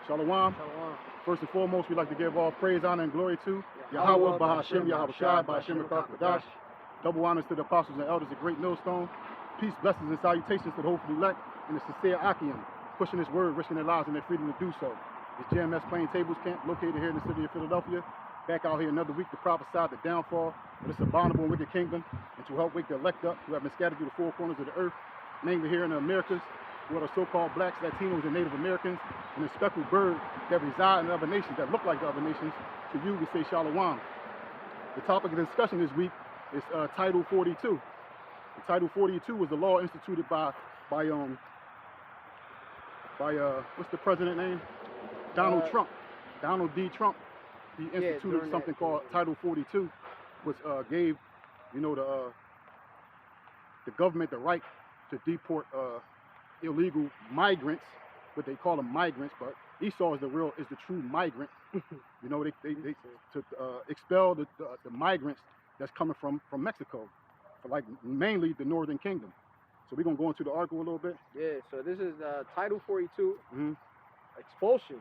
Shalom. Shalom. First and foremost, we'd like to give all praise, honor, and glory to Yahweh, Bahashem, Yahweh Shai, Bahashem, Kadash. Double honors to the apostles and elders of Great Millstone. Peace, blessings, and salutations to the hopeful elect and the sincere Achaean, pushing this word, risking their lives and their freedom to do so. It's JMS Plain Tables Camp, located here in the city of Philadelphia. Back out here another week to prophesy the downfall of this abominable and wicked kingdom, and to help wake the elect up who have been scattered through the four corners of the earth, mainly here in the Americas, who are the so-called blacks, Latinos, and Native Americans, and the speckled bird that reside in other nations, that look like the other nations. To you, we say Shalom. The topic of discussion this week is Title 42. Title 42 was the law instituted by what's the president name? Donald Trump. Donald D. Trump. He instituted something called Title 42, which gave, the government the right to deport illegal migrants, but they call them migrants, but Esau is the true migrant. They to expel the migrants that's coming from Mexico, for like mainly the Northern Kingdom. So we're gonna go into the article a little bit. Yeah. So this is Title 42, expulsion.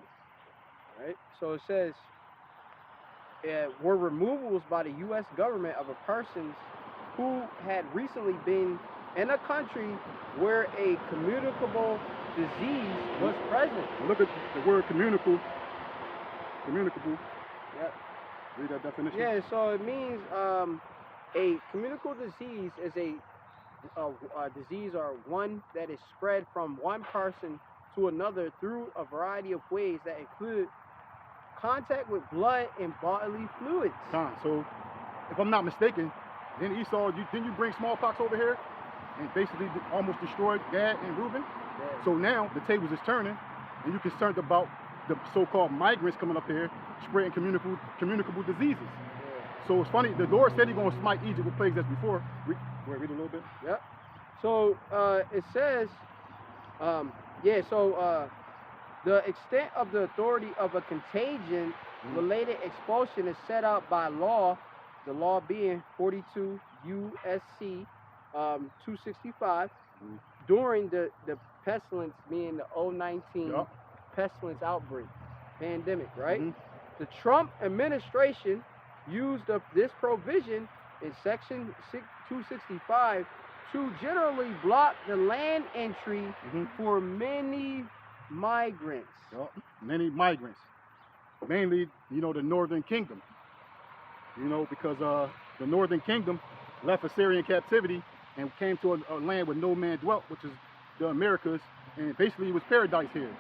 Right. So it says, were removals by the U.S. government of a person who had recently been in a country where a communicable disease was present. Look at the word communicable. Communicable. Yep. Read that definition. Yeah, so it means a communicable disease is a disease or one that is spread from one person to another through a variety of ways that include contact with blood and bodily fluids. So, if I'm not mistaken, then Esau, didn't you bring smallpox over here and basically almost destroyed Gad and Reuben? Yeah. So now the tables is turning, and you're concerned about the so-called migrants coming up here spreading communicable diseases. Yeah. So it's funny, the Lord said he's going to smite Egypt with plagues as before. Read a little bit. Yep. So it says, the extent of the authority of a contagion-related expulsion is set out by law, the law being 42 U.S.C. 265, during the pestilence, meaning the 019 pestilence outbreak, pandemic, right? The Trump administration used this provision in Section 265 to generally block the land entry for many migrants. Many migrants. Mainly, the Northern Kingdom. Because the Northern Kingdom left Assyrian captivity and came to a land where no man dwelt, which is the Americas, and basically it was paradise here.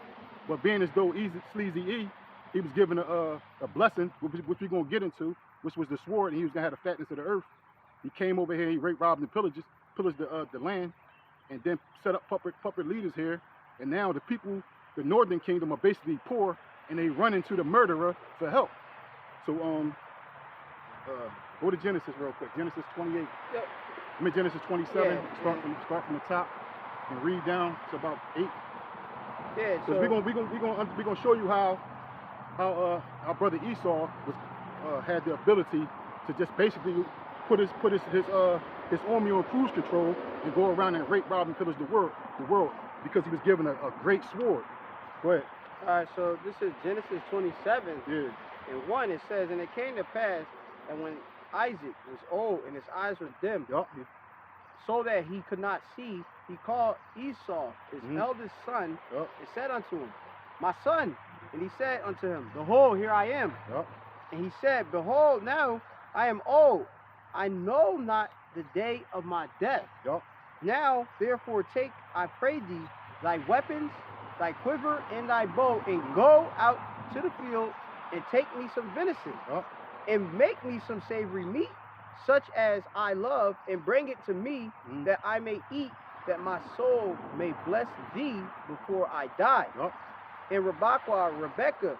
But being as though Sleazy E, he was given a blessing, which we're going to get into, which was the sword, and he was going to have the fatness of the earth. He came over here, he raped, robbed, and pillaged the land, and then set up puppet leaders here. And now the people, the Northern Kingdom, are basically poor, and they run into the murderer for help. So go to Genesis real quick. Genesis 28. Yep. Genesis 27. Start from the top and read down to about 8. Yeah. So we're gonna show you how our brother Esau had the ability to just basically put his army on cruise control and go around and rape, rob, and pillage the world because he was given a great sword. Go ahead. All right. So this is Genesis 27. Yeah. And 1 it says, and it came to pass that when Isaac was old and his eyes were dim, so that he could not see, he called Esau, his eldest son, and said unto him, my son. And he said unto him, behold, here I am. And he said, behold, now I am old. I know not the day of my death. Now, therefore, take, I pray thee, thy weapons, thy quiver, and thy bow, and go out to the field, and take me some venison, and make me some savory meat, such as I love, and bring it to me, that I may eat, that my soul may bless thee before I die. And Rebekah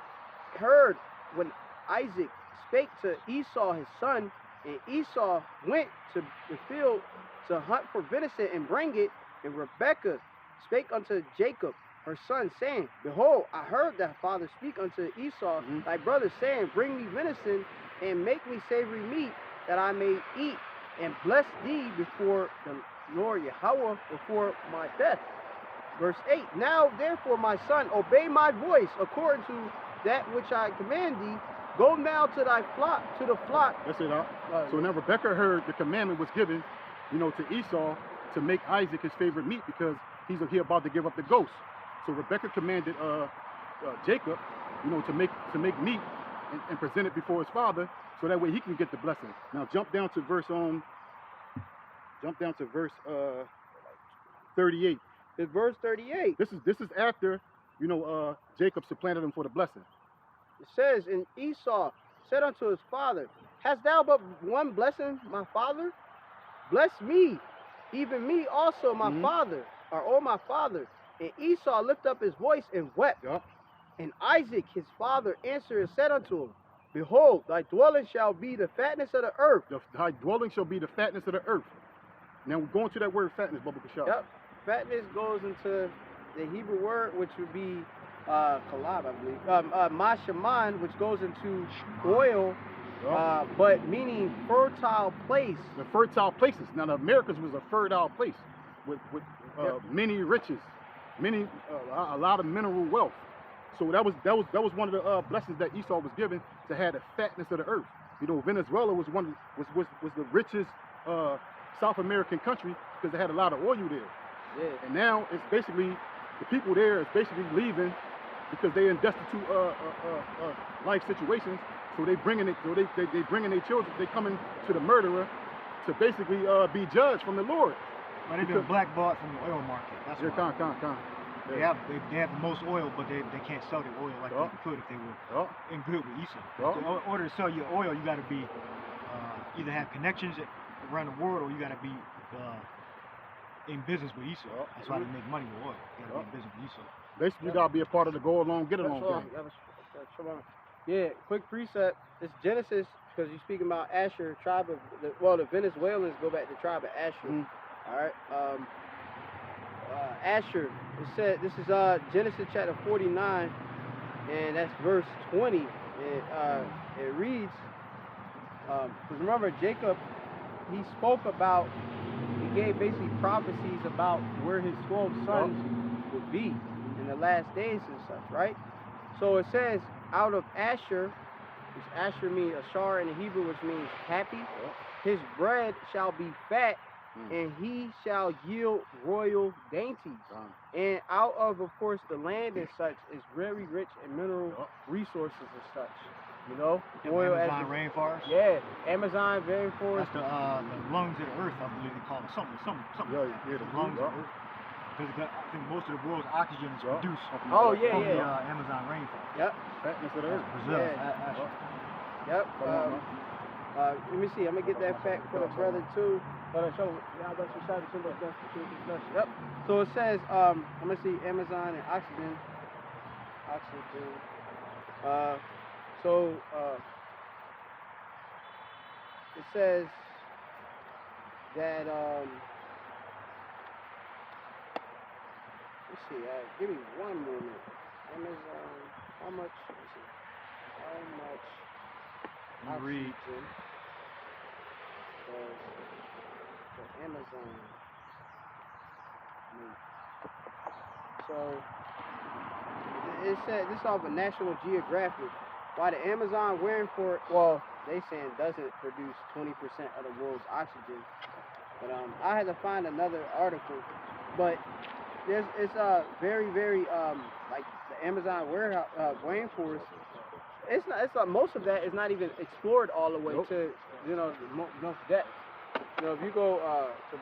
heard when Isaac spake to Esau his son, and Esau went to the field to hunt for venison and bring it. And Rebekah spake unto Jacob her son, saying, behold, I heard thy father speak unto Esau thy brother, saying, bring me venison and make me savory meat, that I may eat and bless thee before the Lord Yahweh before my death. Verse 8, now therefore, my son, obey my voice according to that which I command thee. Go now to thy flock, to the flock. That's it, so now Rebekah heard the commandment was given, to Esau to make Isaac his favorite meat because he's about to give up the ghost. So Rebekah commanded Jacob, to make meat and present it before his father, so that way he can get the blessing. Now jump down to verse 38. It's verse 38. This is after Jacob supplanted him for the blessing. It says, and Esau said unto his father, hast thou but one blessing, my father? Bless me, even me also, my father, or my father. And Esau lifted up his voice and wept. Yep. And Isaac his father answered and said unto him, behold, thy dwelling shall be the fatness of the earth. Thy dwelling shall be the fatness of the earth. Now we're going to that word fatness, Bubba Kashab. Yep. Fatness goes into the Hebrew word, which would be kalab, I believe. Manasseh-made, which goes into oil, but meaning fertile place. The fertile places. Now the Americas was a fertile place with many riches, a lot of mineral wealth. So that was one of the blessings that Esau was given, to have the fatness of the earth. Venezuela was the richest South American country because they had a lot of oil there. Yeah. And now it's basically, the people there is basically leaving because they're in destitute life situations. So they bringing it. So they bringing their children. They coming to the murderer to basically be judged from the Lord. But they've been blackballed from the oil market. That's why. They have the most oil, but they can't sell their oil like they could if they were in good with Esau. In order to sell your oil, you got to be either have connections around the world, or you got to be in business with Esau. That's why they make money with oil. You got to be in business with Esau. Basically, you got to be a part of the go along, get along thing. Yeah, quick precept. It's Genesis, because you're speaking about Asher, tribe of the Venezuelans go back to the tribe of Asher. All right. Asher. It said, this is Genesis chapter 49, and that's verse 20. It reads, because remember Jacob, he spoke about, he gave basically prophecies about where his 12 sons would be in the last days and such, right? So it says, out of Asher, which Asher means Ashar in the Hebrew, which means happy, his bread shall be fat, and he shall yield royal dainties. And out of course, the land and such is very rich in mineral resources and such. Oil Amazon rainforest. Yeah, Amazon rainforest. That's the lungs of the earth, I believe they call it. Something. Yeah, the lungs of the earth. Because I think most of the world's oxygen is produced from the Amazon rainforest. Yep. Fatness of the earth. Brazil. Yep. Let me see. I'm gonna get that fact for the brother too. Yep. So it says, I'm gonna see Amazon and oxygen. It says that let's see. Give me one moment. Amazon. How much? Let's see. How much oxygen does the Amazon need? So it said this is off of National Geographic. Why the Amazon rainforest? Well, they saying doesn't produce 20% of the world's oxygen. But I had to find another article. But it's very like the Amazon rainforest. It's not most of that is not even explored all the way to the most depth. If you go to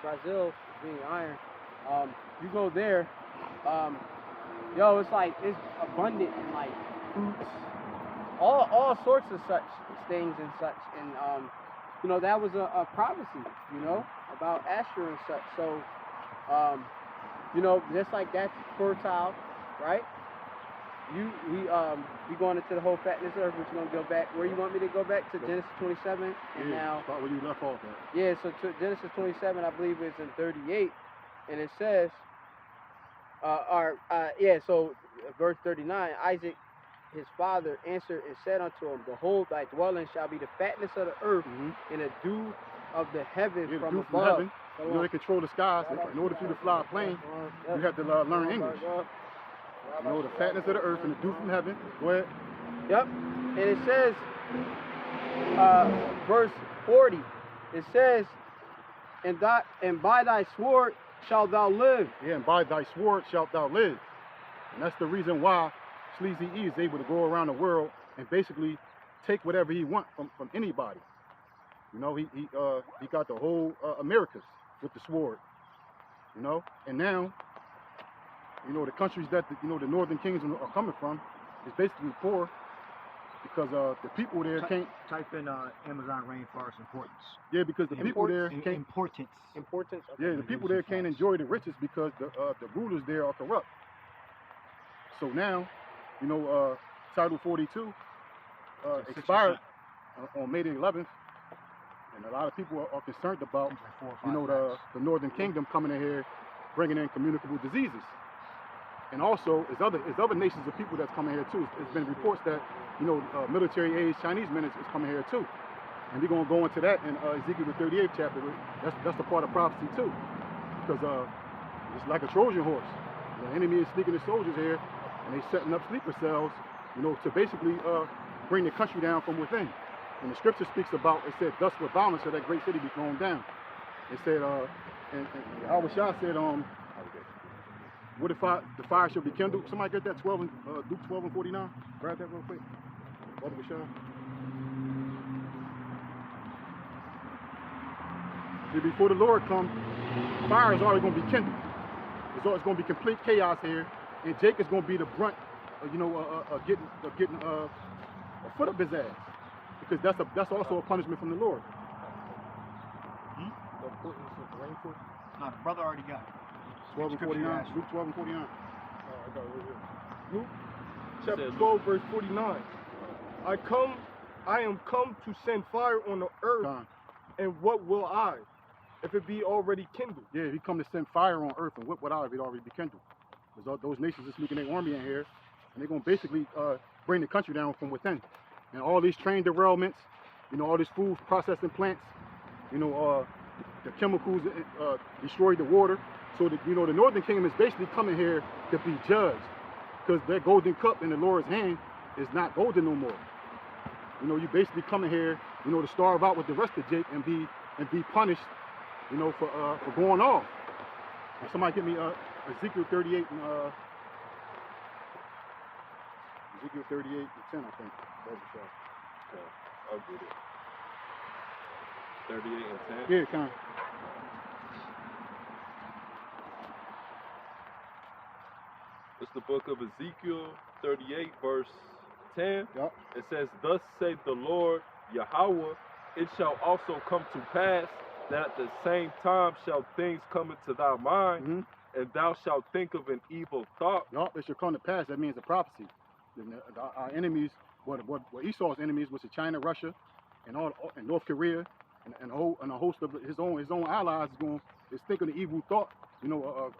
Brazil being iron, you go there, it's like it's abundant in like fruits, all sorts of such things and such, and that was a prophecy, about Asher and such. So just like that's fertile, right? We going into the whole fatness of earth, which we're gonna go back. Where you want me to go back to Genesis 27, and now start where you left off at. Yeah, so to Genesis 27, I believe it's in 38, and it says, so verse 39, Isaac, his father, answered and said unto him, behold, thy dwelling shall be the fatness of the earth, and the dew of the heaven from above. You know, they control the skies. In order for you to fly a plane, you have to learn English. You know, the fatness of the earth and the dew from heaven. Go ahead. Yep. And it says, verse 40, it says, and by thy sword shalt thou live. Yeah, and by thy sword shalt thou live. And that's the reason why Sleazy E is able to go around the world and basically take whatever he wants from anybody. You know, he got the whole Americas with the sword. You know, and now, you know, the countries that the northern kings are coming from is basically poor because the people there can't. Type in Amazon rainforest importance. Yeah, because the people there can't. Importance. Importance. Okay. Yeah, the people there can't enjoy the riches because the rulers there are corrupt. So now, you know, Title 42 expired on May the 11th, and a lot of people are concerned about, you know, the Northern Kingdom coming in here, bringing in communicable diseases. And also, there's other nations of people that's coming here too. There's been reports that, you know, military-age Chinese men is coming here too. And we're going to go into that in Ezekiel the 38th chapter. That's a part of prophecy too. Because it's like a Trojan horse. The enemy is sneaking the soldiers here, and they setting up sleeper cells, you know, to basically bring the country down from within. And the scripture speaks about, it said, thus with violence shall that great city be thrown down. It said, and Al-Bashar said, what if the fire shall be kindled? Somebody get that 12 Luke 12 and 49? Grab that real quick. Al-Bashar. See, before the Lord comes, fire is already going to be kindled. It's going to be complete chaos here, and Jake is going to be the brunt, getting a foot up his ass, because that's also a punishment from the Lord. The importance of rainforest. No, the brother already got it. 12 and 49. Luke 12 and 49. I got it right here. Luke chapter 12, verse 49. I am come to send fire on the earth, and what will I, if it be already kindled? Yeah, he come to send fire on earth, and what would I if it already be kindled? Because those nations are sneaking their army in here, and they're going to basically bring the country down from within. And all these train derailments, you know, all these food processing plants, you know, the chemicals destroy the water. So, you know, the Northern Kingdom is basically coming here to be judged, because their golden cup in the Lord's hand is not golden no more. You know, you basically coming here, you know, to starve out with the rest of Jake and be punished, you know, for going off. And somebody give me Ezekiel 38 and Ezekiel 38 and 10, I think. I'll get it. 38 and 10? Yeah, kind of. It's the book of Ezekiel 38, verse 10. Yep. It says, thus saith the Lord Yahweh, it shall also come to pass that at the same time shall things come into thy mind, and thou shalt think of an evil thought. Yup, it shall come to pass. That means a prophecy. Our enemies, what Esau's enemies, which is China, Russia, and North Korea, and a host of his own allies is thinking the evil thought, you know,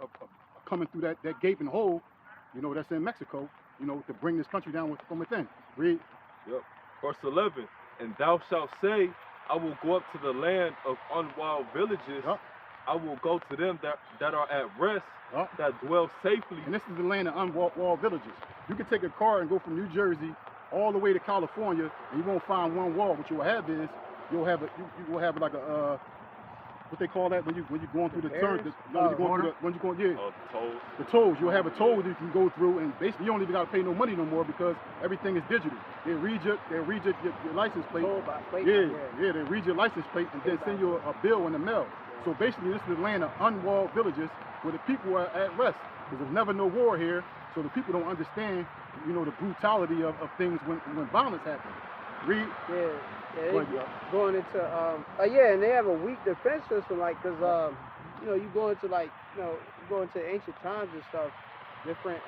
coming through that gaping hole, you know, that's in Mexico, you know, to bring this country down from within. Read. Yep. Verse 11, and thou shalt say, I will go up to the land of unwalled villages. Yep. I will go to them that are at rest, Yep. that dwell safely. And this is the land of unwalled villages. You can take a car and go from New Jersey all the way to California, and you won't find one wall. What you will have is you will have like a what they call that when you're going through the turn. Tolls. The tolls. You'll have a toll that you can go through, and basically you don't even got to pay no money no more because everything is digital. They read your license plate. Yeah, they read your license plate and then send you a bill in the mail. So basically, this is the land of unwalled villages where the people are at rest. Because there's never no war here, so the people don't understand, you know, the brutality of things when violence happens. Read. Going into and they have a weak defense system, like, because you know, you go into like, you know, you go into ancient times and stuff, different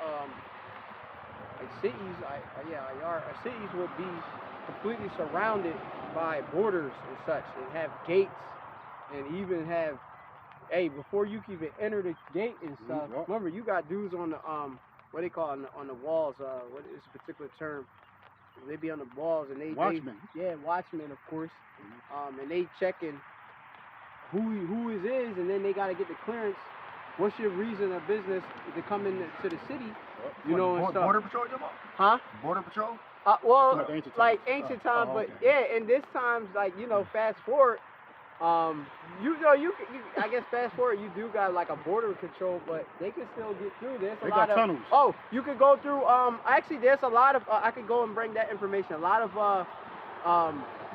like cities, cities would be completely surrounded by borders and such, and have gates, and even have, before you can even enter the gate and stuff. Remember, you got dudes on the what they call on the walls. What is a particular term? They be on the walls and watchmen. Watchmen, of course. And they checking who it is, and then they got to get the clearance. What's your reason of business to come into the city? You know, and stuff. Border Patrol, Jumbo? Huh? Border Patrol? Well, like ancient times. times, but okay. yeah, in this times, like, you know, fast forward, you know, you I guess fast forward, you do got like a border control, but they can still get through. There's a lot of tunnels. Oh, you could go through. Actually, there's a lot of. I could go and bring that information. A lot of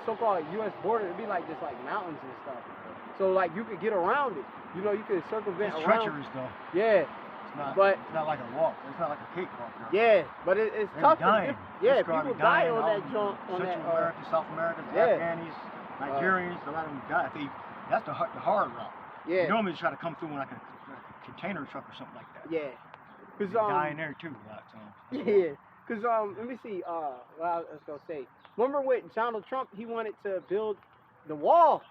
so-called U.S. border. It'd be like just like mountains and stuff. So like you could get around it. You know, you could circumvent It's around. treacherous though. Yeah. It's not like a walk. It's not like a cakewalk. No. Yeah, but it's They're tough. dying. Yeah, People people die on that all joint. On Central that. America, South America, yeah. Afghanis, Nigerians, a lot of them die. That's the hard route. Yeah. You normally try to come through in like a container truck or something like that. Yeah. Cause They die in there too a lot. So. Yeah. Cause let me see. What I was gonna say. Remember with Donald Trump, he wanted to build the wall.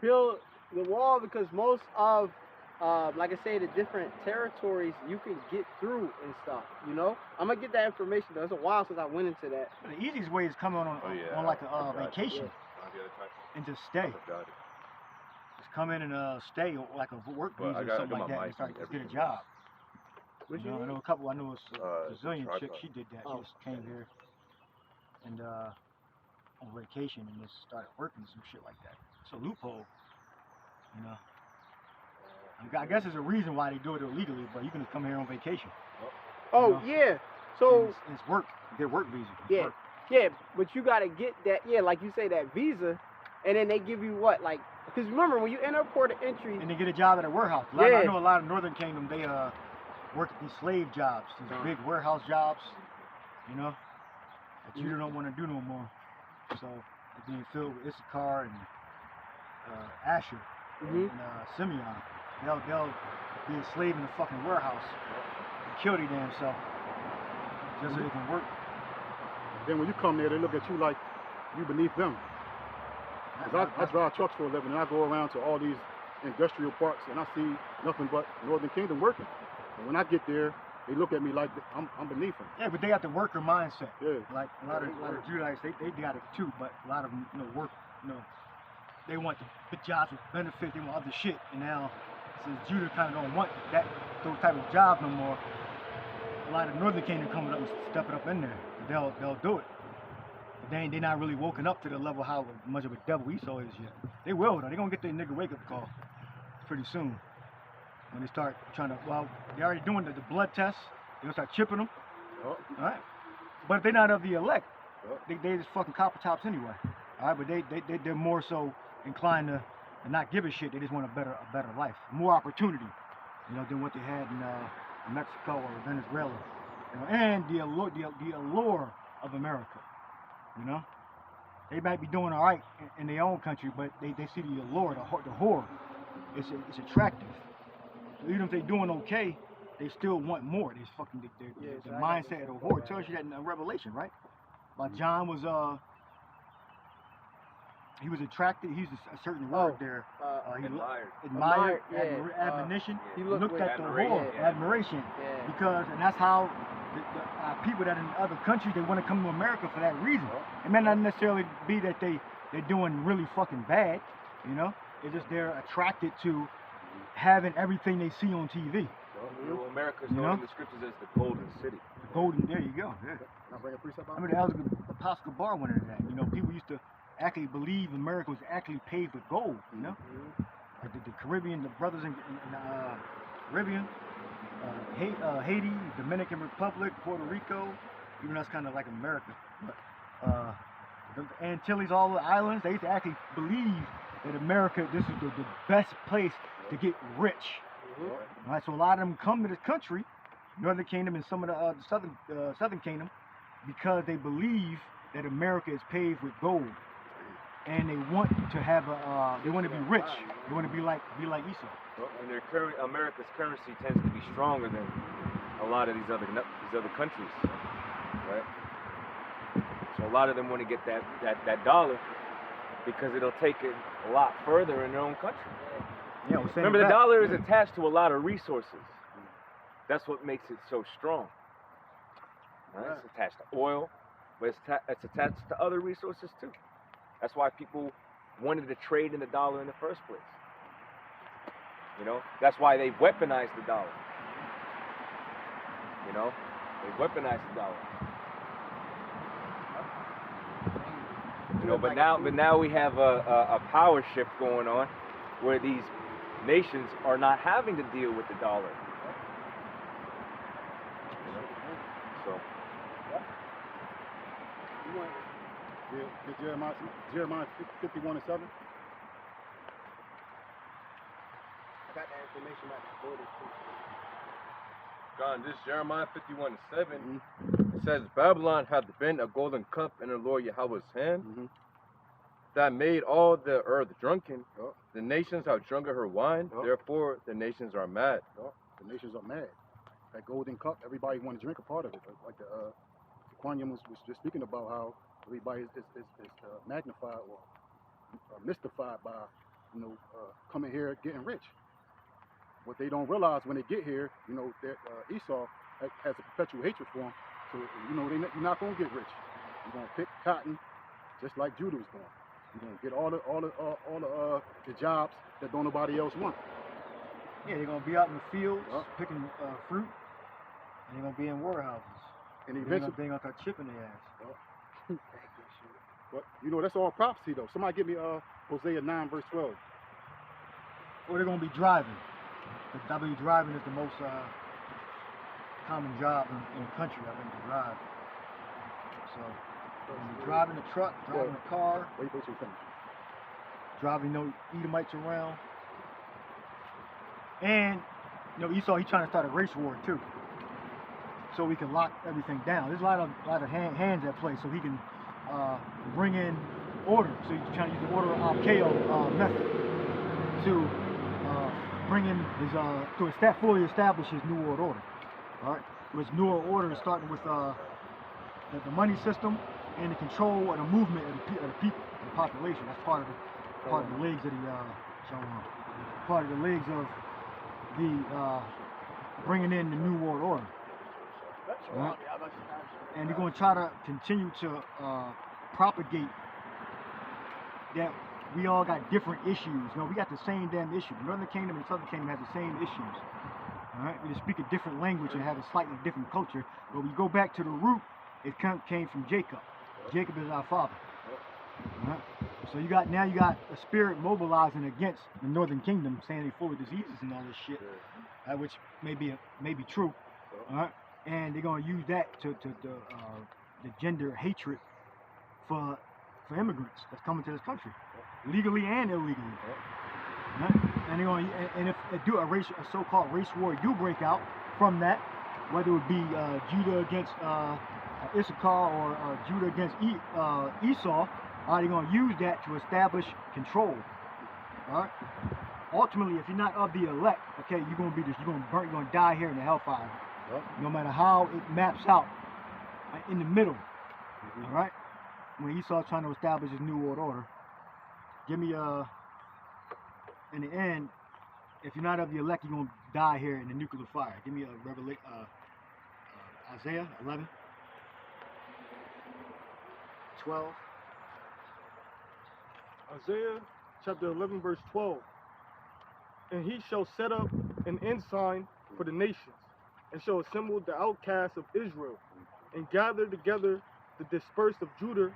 Build the wall because most of like I say, the different territories you can get through and stuff, you know? I'm gonna get that information though. It's a while since I went into that. The easiest way is coming on like a vacation and just stay. Just come in and stay like a work visa or something like that and start to get a job. I know a couple. I know a Brazilian chick. She did that. She just came here and on vacation and just started working some shit like that. It's a loophole, you know. I guess there's a reason why they do it illegally, but you can come here on vacation. Oh, you know? yeah. So it's work. Get work visa. Yeah, work. yeah. But you gotta get that. Yeah, like you say, that visa, and then they give you what, like, because remember when you enter port of entry, and they get a job at a warehouse. I know a lot of Northern Kingdom. They work these slave jobs, these big warehouse jobs. You know, that you don't want to do no more. So they're being filled with Issachar and Asher and Simeon. They'll be a slave in the fucking warehouse and kill their damn self just so they can work. Then when you come there, they look at you like you beneath them. Cause I drive trucks for a living, and I go around to all these industrial parks, and I see nothing but Northern Kingdom working. And when I get there, they look at me like I'm beneath them. Yeah, but they got the worker mindset. Yeah. Like a lot of Judahites, they got it too, but a lot of them, work, they want the jobs with benefits, they want other shit, and now since Judah kind of don't want those type of jobs no more, a lot of Northern Kingdom coming up and stepping up in there. They'll do it. But they're not really woken up to the level how much of a devil Esau is yet. They will though. They're gonna get their nigga wake up call pretty soon. When they start trying to, they're already doing the blood tests. They're gonna start chipping them. All right. But if they're not of the elect, they just fucking copper tops anyway. All right. But they're more so inclined to not give a shit. They just want a better life, more opportunity, than what they had in Mexico or Venezuela, and the allure of America. They might be doing all right in their own country, but they see the allure, the whore. It's attractive. So even if they're doing okay, they still want more. They fucking the mindset of the whore. It tells you that in Revelation, right? Like John was he was attracted. He's a certain word there. Admired, admonition. He looked at the whore, admiration, because and that's how the people that are in other countries, they want to come to America for that reason. It may not necessarily be that they're doing really fucking bad, It's just they're attracted to having everything they see on TV. America's known in the scriptures as the Golden City. The Golden, there you go. Yeah. I mean, the Apostle Bar went into that. People used to actually believe America was actually paved with gold. Like the Caribbean, the brothers in Caribbean, Haiti, Dominican Republic, Puerto Rico. Even that's kind of like America. But the Antilles, all the islands, they used to actually believe that America, this is the best place to get rich. All right, so a lot of them come to this country, Northern Kingdom and some of the Southern Kingdom, because they believe that America is paved with gold, and they want to have they want to be rich. They want to be like Esau. And America's currency tends to be stronger than a lot of these other countries, right? So a lot of them want to get that dollar because it'll take it a lot further in their own country. Yeah, remember, the dollar is attached to a lot of resources. That's what makes it so strong. Right? It's attached to oil, but it's attached to other resources too. That's why people wanted to trade in the dollar in the first place. You know, that's why they weaponized the dollar. You know, they weaponized the dollar. You know, but now we have a power shift going on, where these nations are not having to deal with the dollar. You know? So. Jeremiah 51:7. I got that information about the borders too. God, this Jeremiah 51:7. It says, Babylon hath been a golden cup in the Lord Yahweh's hand, that made all the earth drunken. The nations have drunken her wine, therefore the nations are mad. The nations are mad. That golden cup, everybody want to drink a part of it. Like the Quanian was just speaking about how everybody is magnified or mystified by, you know, coming here getting rich. What they don't realize when they get here, you know, that Esau has a perpetual hatred for them. So, you know, you're not going to get rich. You're going to pick cotton, just like Judah was doing. You're going to get all the jobs that don't nobody else want. Yeah, they're going to be out in the fields picking fruit, and they're going to be in warehouses. And eventually, they're going to start chipping their ass. But, you know, that's all prophecy, though. Somebody give me Hosea 9, verse 12. Or they're going to be driving. Because I believe driving is the most common job in the country, I think, to drive. So, driving a truck, driving a car, Wait till you finish. driving no Edomites around. And, you know, Esau, he's trying to start a race war, too. So we can lock everything down. There's a lot of hands at play, so he can bring in order. So he's trying to use the order of KO method to bring in his to fully establish his New World Order. All right, his New World Order is starting with the money system and the control of the movement of the people, the population. That's part of the legs of the part of the legs of the bringing in the New World Order. Right? And they're going to try to continue to propagate that we all got different issues. You know, we got the same damn issue. The Northern Kingdom and the Southern Kingdom have the same issues. All right, we just speak a different language and have a slightly different culture. But we go back to the root. It came from Jacob. Jacob is our father. All right? So you got a spirit mobilizing against the Northern Kingdom, saying they're full of diseases and all this shit, which may be true. All right. And they're going to use that to gender hatred for immigrants that's coming to this country, legally and illegally. Right? And they're going and if they do a so-called race war do break out from that, whether it would be Judah against Issachar or Judah against Esau, they're going to use that to establish control. All right. Ultimately, if you're not of the elect, okay, you're going to die here in the hellfire. No matter how it maps out in the middle, all right? When Esau's trying to establish his New World Order, give me in the end, if you're not of the elect, you're going to die here in the nuclear fire. Give me Isaiah 11, 12. Isaiah chapter 11, verse 12. And he shall set up an ensign for the nations, and shall assemble the outcasts of Israel, and gather together the dispersed of Judah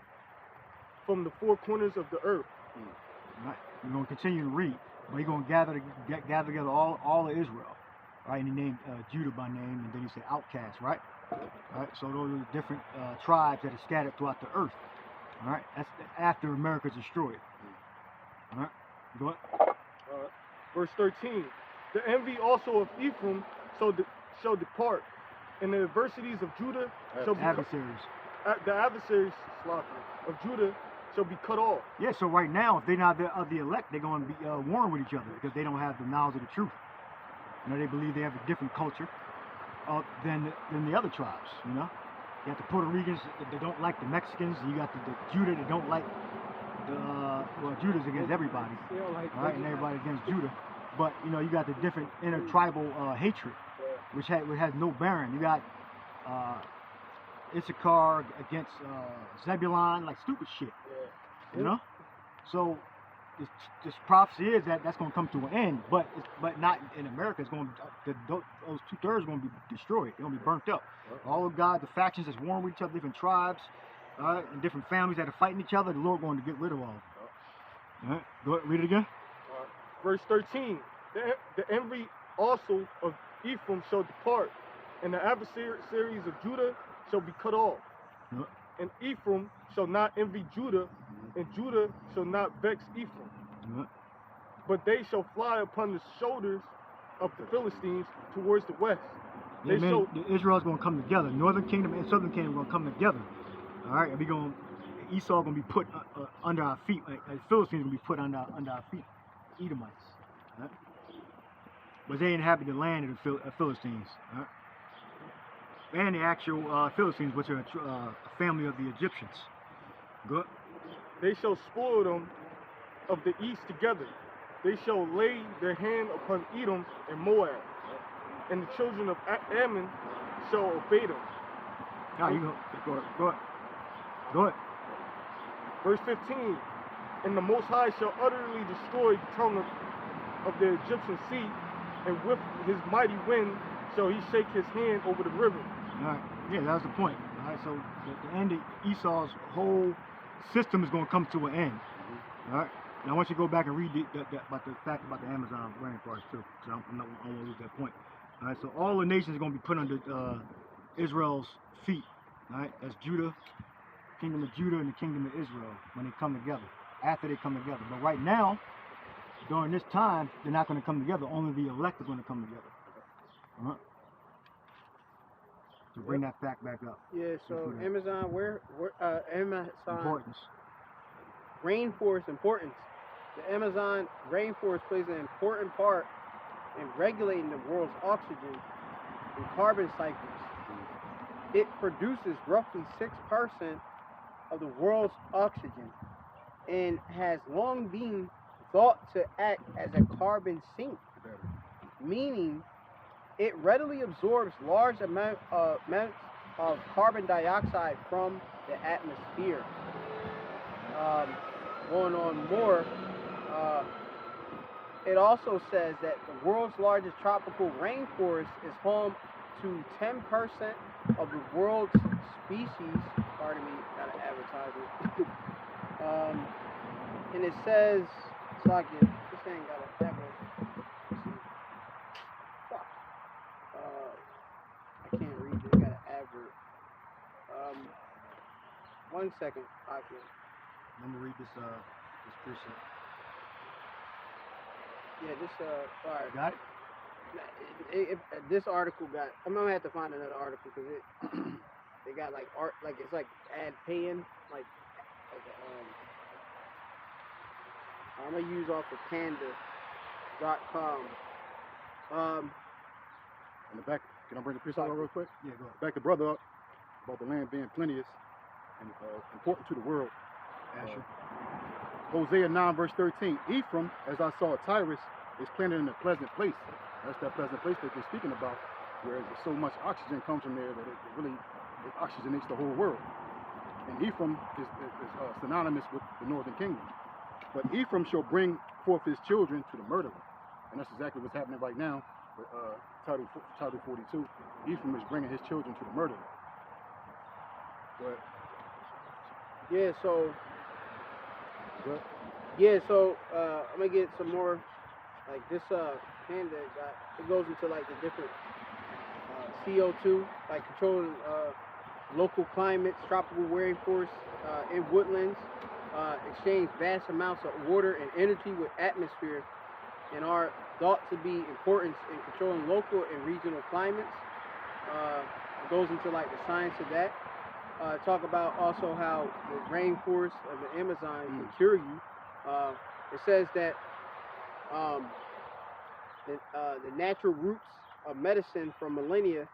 from the four corners of the earth. Right. We're going to continue to read, but he's going to gather together all of Israel. Right, and he named Judah by name, and then he said outcasts, right? Right. So those are the different tribes that are scattered throughout the earth. All right, that's after America's destroyed. All right, go ahead. Verse 13. The envy also of Ephraim shall depart, and the adversities of Judah shall be adversaries. The adversaries of Judah shall be cut off. Yeah, so right now, if they're not of the elect, they're going to be warring with each other because they don't have the knowledge of the truth. You know, they believe they have a different culture than the other tribes. You know, you got the Puerto Ricans that don't like the Mexicans. You got the Judah that don't like Judah's against everybody, all right, and everybody against Judah. But you know, you got the different intertribal hatred, which has no bearing. You got Issachar against Zebulun, like stupid shit. You know, so this prophecy is that that's going to come to an end, but not in America. It's going to those 2/3 are going to be destroyed. They're going to be burnt up. All of God, the factions that's warring with each other, different tribes, and different families that are fighting each other. The Lord going to get rid of all of them. All right, go ahead, read it again. Verse 13. The envy also of Ephraim shall depart, and the adversaries of Judah shall be cut off. And Ephraim shall not envy Judah, and Judah shall not vex Ephraim. But they shall fly upon the shoulders of the Philistines towards the west. Israel's going to come together. Northern kingdom and southern kingdom are going to come together. All right, and Esau going to be put under our feet. Like Philistines going to be put under our feet. Edomites. All right? But they inhabit the land of the Philistines. All right? And the actual Philistines, which are a family of the Egyptians. Good. They shall spoil them of the east together. They shall lay their hand upon Edom and Moab, and the children of Ammon shall obey them. Go ahead. Verse 15. And the Most High shall utterly destroy the tongue of the Egyptian sea, and with his mighty wind shall he shake his hand over the river. All right. Yeah, that was the point. All right. So the end of Esau's whole system is going to come to an end. All right. Now I want you to go back and read about the fact about the Amazon rainforest too, because I don't want to lose that point. All right. So all the nations are going to be put under Israel's feet. All right. That's Judah, kingdom of Judah, and the kingdom of Israel when they come together. After they come together. But right now, during this time, they're not going to come together. Only the elect are going to come together. To bring that fact back up. Yeah, so Amazon, Amazon importance. Rainforest importance. The Amazon rainforest plays an important part in regulating the world's oxygen and carbon cycles. It produces roughly 6% of the world's oxygen and has long been thought to act as a carbon sink, meaning it readily absorbs large amounts of carbon dioxide from the atmosphere. Going on more, it also says that the world's largest tropical rainforest is home to 10% of the world's species. Pardon me, gotta advertise it. And it says, it's like this ain't got a advert. Fuck. I can't read it. It got an advert. 1 second. Let me read this precept. Yeah, this sorry. Got it? This article got. I'm gonna have to find another article because they got like art, like it's like ad paying, like I'm gonna use off of panda.com. In the back, can I bring the precept up real quick? Yeah, go ahead. Back the brother up about the land being plenteous and important to the world. Hosea 9 verse 13. Ephraim, as I saw Tyrus, is planted in a pleasant place. That's that pleasant place that they're speaking about, where so much oxygen comes from there that it really oxygenates the whole world. And Ephraim is synonymous with the northern kingdom. But Ephraim shall bring forth his children to the murderer. And that's exactly what's happening right now with title 42. Ephraim is bringing his children to the murderer. But yeah, so I'm gonna get some more like this panda got, it goes into like the different CO2, like controlling local climates, tropical rainforests, in woodlands, exchange vast amounts of water and energy with atmosphere, and are thought to be important in controlling local and regional climates. It goes into like the science of that. Talk about also how the rainforest of the Amazon can cure you. It says that the natural roots of medicine from millennia,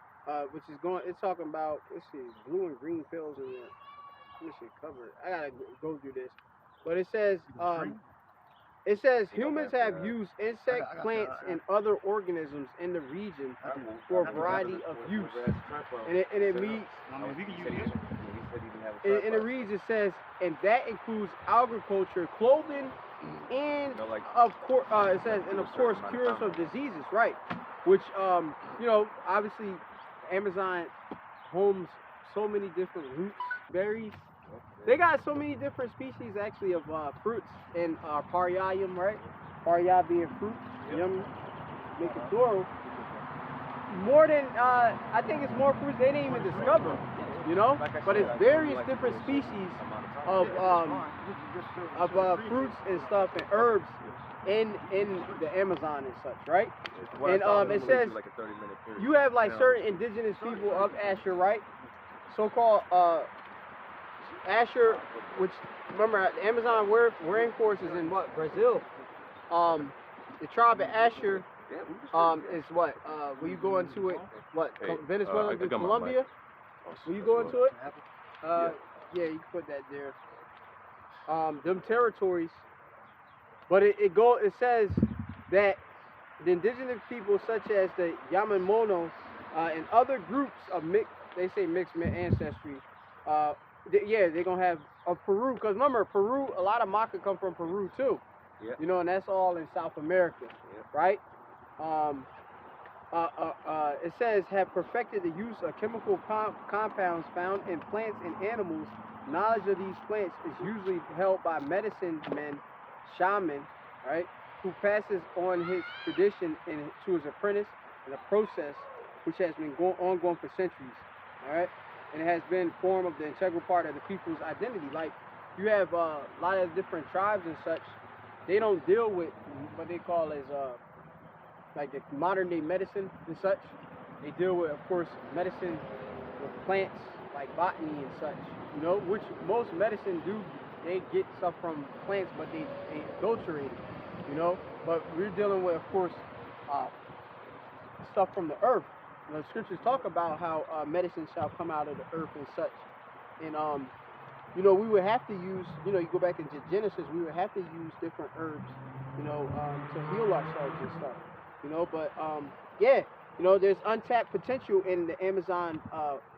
which is it's talking about, let's see, blue and green pills in there. This shit covered. I gotta go through this. But it says humans have used insect, plants, and other organisms in the region for a variety of use. And it reads, it says, and that includes agriculture, clothing, And You know, like of course, it says, and of course, cures of diseases, right? Which, you know, obviously, Amazon homes so many different roots, berries. They got so many different species, actually, of fruits and pariayum, right? Paria being fruit, yum, make it thorough. More than, I think it's more fruits they didn't even discover, you know? But it's various different species of fruits and stuff and herbs in the Amazon and such, right? And it says you have like certain indigenous people of Asher, right? So-called Asher, which remember the Amazon rainforest is in what, Brazil? The tribe of Asher is what? Will you go into it? What? Venezuela to Colombia? Will you go into it? Yeah, you can put that there. Them territories. But it says that the indigenous people such as the Yamamonos and other groups of mixed ancestry, they're gonna have Peru, because remember Peru, a lot of maca come from Peru too. Yeah. You know, and that's all in South America, right? It says have perfected the use of chemical compounds found in plants and animals. Knowledge of these plants is usually held by medicine men, shaman, right, who passes on his tradition to his apprentice in a process which has been ongoing for centuries, all right, and it has been form of the integral part of the people's identity. Like you have a lot of different tribes and such, they don't deal with what they call as like the modern day medicine and such. They deal with, of course, medicine with plants like botany and such, you know, which most medicine do. They get stuff from plants, but they adulterate it, you know. But we're dealing with, of course, stuff from the earth. You know, the scriptures talk about how medicine shall come out of the earth and such. And you know, we would have to use, you know, you go back into Genesis, we would have to use different herbs, you know, to heal ourselves and stuff, you know. But yeah, you know, there's untapped potential in the Amazon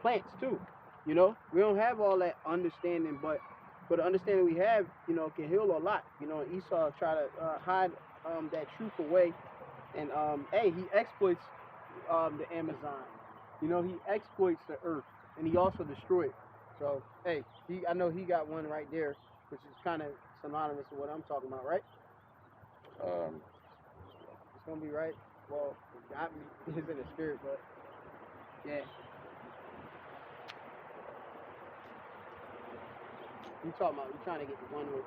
plants too. You know, we don't have all that understanding, but the understanding we have, you know, can heal a lot. You know, Esau tried to hide that truth away, and hey, he exploits the Amazon. You know, he exploits the earth, and he also destroyed it. So hey, I know he got one right there, which is kind of synonymous with what I'm talking about, right? It's gonna be right. Well, it got me. It's in the spirit, but yeah. You talking about? You trying to get the one with?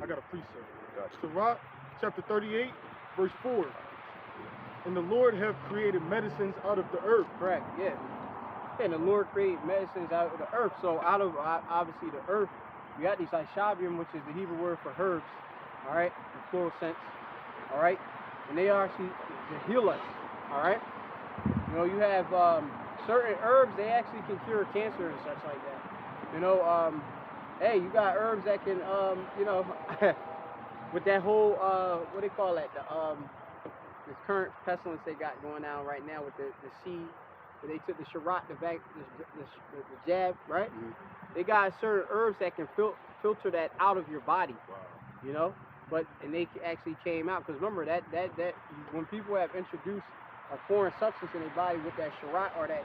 I got a precept. Sirach, chapter 38, verse 4. And the Lord have created medicines out of the earth. Correct. Yeah. And the Lord created medicines out of the earth. So out of obviously the earth, you got these Issachar-He, which is the Hebrew word for herbs. All right, in plural sense. All right, and they are actually to heal us. All right. You know, you have certain herbs, they actually can cure cancer and such like that. You know, hey, you got herbs that can, you know, with that whole, what they call that, this current pestilence they got going on right now with the seed, where they took the Sharrat, the jab, right? Mm-hmm. They got certain herbs that can filter that out of your body, you know? And they actually came out, because remember that when people have introduced a foreign substance in their body with that Sharrat or that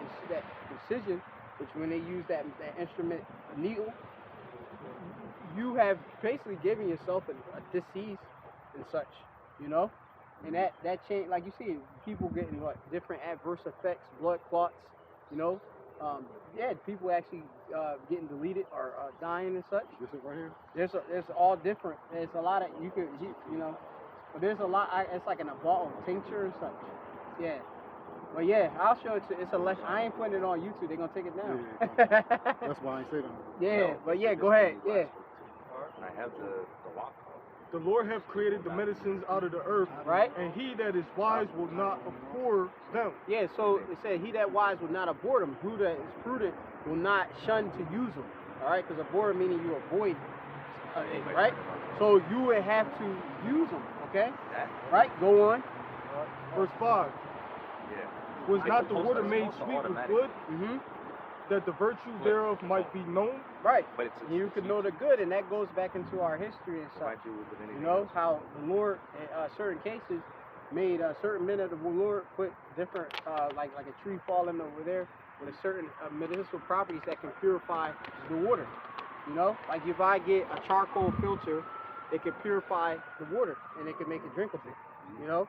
incision, which when they use that instrument needle, you have basically given yourself a disease and such, you know? And that change, like you see, people getting what different adverse effects, blood clots, you know? Yeah, people actually getting deleted or dying and such. This is right here. There's all different. There's a lot of you know, but there's a lot. It's like in a bottle of tincture and such. Yeah. Well, yeah, I'll show it to you. It's a lesson. I ain't putting it on YouTube. They're gonna take it down. Yeah. That's why I ain't say that. Yeah, No, but yeah, go ahead. Yeah. And I have the walk. The Lord have created the medicines out of the earth, Right. and he that is wise will not abhor them. Yeah, so it said, he that wise will not abhor them. Who that is prudent will not shun to use them. All right, because abhor meaning you avoid, right? So you would have to use them, okay? Right, go on. Verse 5. Yeah. Was not the water made sweet with blood? Mm-hmm. that the virtue thereof might be known. Right. But You can know the good, and that goes back into our history and stuff. You know how the Lord, in certain cases, made certain men of the Lord put different, like a tree falling over there with a certain medicinal properties that can purify the water. You know, like if I get a charcoal filter, it can purify the water and it can make it drinkable. You know,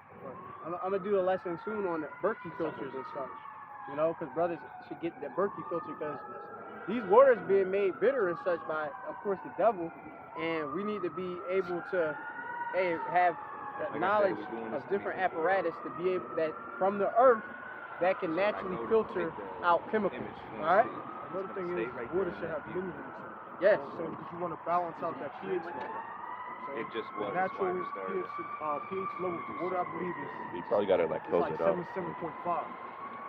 I'm gonna do a lesson soon on the Berkey filters and stuff. You know, because brothers should get the Berkey filter because these waters being made bitter and such by, of course, the devil, and we need to be able to, have the knowledge of different apparatus to be able that from the earth that can naturally filter out chemicals. All right. Another thing is water should have minerals. Yes. Because you want to balance out that pH level. It just was. Natural pH level for water, I believe, is You probably got to like close like it up. 7.5.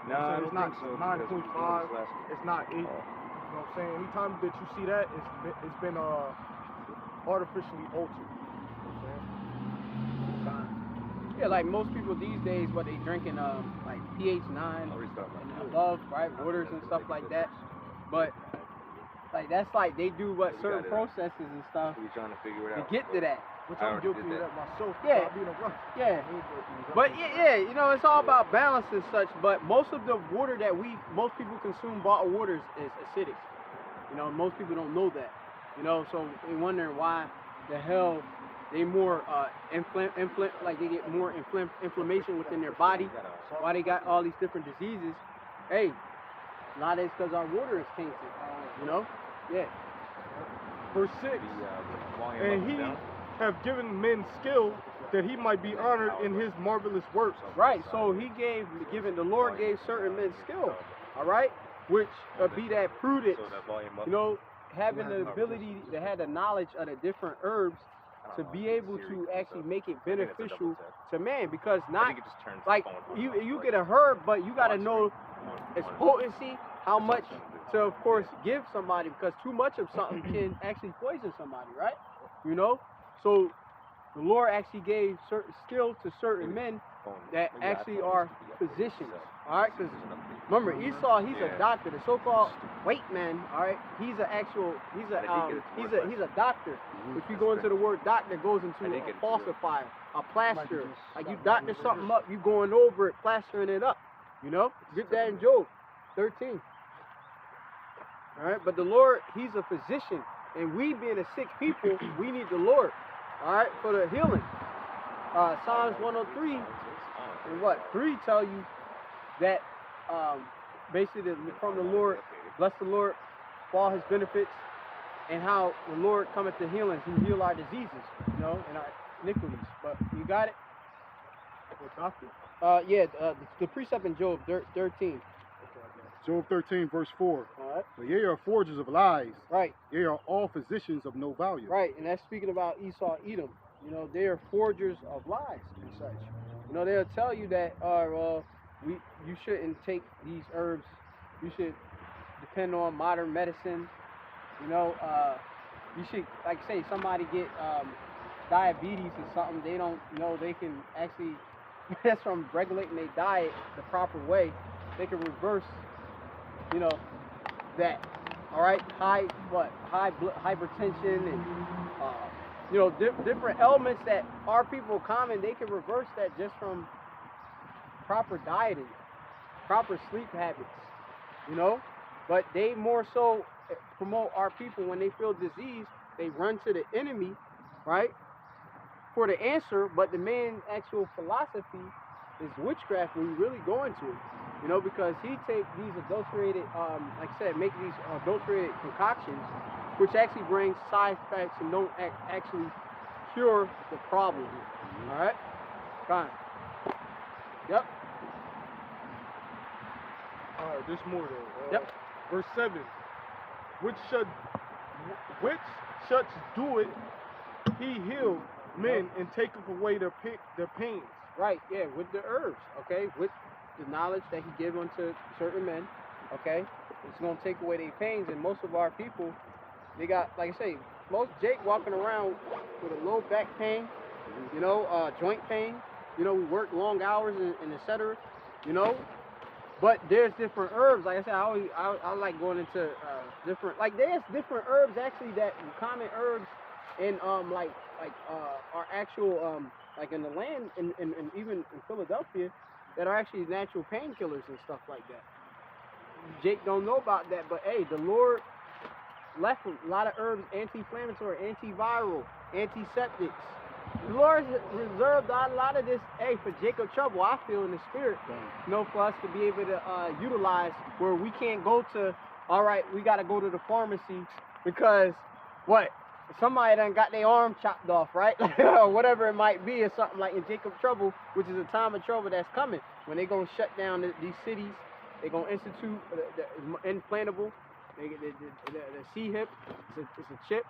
No, I it's don't not think so. 9.5. It's not 8. You know what I'm saying? Anytime that you see that, it's been artificially altered. You know what I'm saying? Yeah, like most people these days, what they drinking, like pH 9 and above, right? Waters and stuff like that. But like that's like they do what certain processes and stuff We're trying to figure it to out. get to that. Which I I'm already guilty did of that. that myself. Yeah. Not being a rush. Yeah. But yeah, you know, it's all about balance and such. But most of the water that most people consume, bottled waters, is acidic. You know, most people don't know that. You know, so they wondering why the hell they more like they get more inflammation within their body. Why they got all these different diseases? Hey, a lot of it's because our water is tainted. You know, yeah. Verse 6. And he have given men skill that he might be honored in his marvelous works. Right, so he the Lord gave certain men skill, all right, which be that prudence, you know, having the ability to have the knowledge of the different herbs to be able to actually make it beneficial to man, because not like you get a herb, but you got to know its potency, how much to, of course, give somebody, because too much of something can actually poison somebody, right? You know, so the Lord actually gave certain skill to certain men that actually are physicians, all right? Because remember, Esau, he's a doctor, the so-called white man, all right? He's a doctor. If you go into the word doctor, it goes into a falsifier, a plaster. Like you doctor something up, you going over it, plastering it up. You know, get that in Job 13. All right, but the Lord, he's a physician, and we being a sick people, we need the Lord, all right, for the healing. Psalms 103 and what 3 tell you that basically from the Lord, bless the Lord for all his benefits, and how the Lord cometh to heal us, who heal our diseases, you know, and our iniquities. But you got it? The precept in Job 13. Job 13, verse 4. All right. But ye are forgers of lies. Right. Ye are all physicians of no value. Right, and that's speaking about Esau, Edom. You know, they are forgers of lies and such. You know, they'll tell you that you shouldn't take these herbs. You should depend on modern medicine. You know, you should, like say, somebody get diabetes or something. They don't know they can actually, that's from regulating their diet the proper way. They can reverse, you know, that. All right, hypertension and you know, different elements that our people common. They can reverse that just from proper dieting, proper sleep habits. You know, but they more so promote our people when they feel disease. They run to the enemy, right, for the answer. But the main actual philosophy is witchcraft when you really go into it. You know, because he take these adulterated, like I said, make these adulterated concoctions, which actually brings side effects and don't actually cure the problem. All right? Fine. Yep. All right, there's more though. Yep. Verse 7. Which such do it, he heal men and taketh away their pains. Right, yeah, with the herbs, okay? With the knowledge that he gave unto certain men, okay? It's going to take away their pains, and most of our people, they got, like I say, most Jake walking around with a low back pain, you know, joint pain, you know, we work long hours and et cetera, you know, But there's different herbs. Like I said, I like going into different. Like there's different herbs actually that common herbs in our actual like in the land and even in Philadelphia that are actually natural painkillers and stuff like that. Jake don't know about that, but hey, the Lord left a lot of herbs, anti-inflammatory, antiviral, antiseptics. The Lord reserved a lot of this, hey, for Jacob trouble, I feel in the spirit, you know, for us to be able to utilize where we can't go to, all right, we got to go to the pharmacy because, what, somebody done got their arm chopped off, right? Or whatever it might be, or something like in Jacob trouble, which is a time of trouble that's coming. When they going to shut down these cities, they're going to institute the implantable, the C-hip, it's a chip.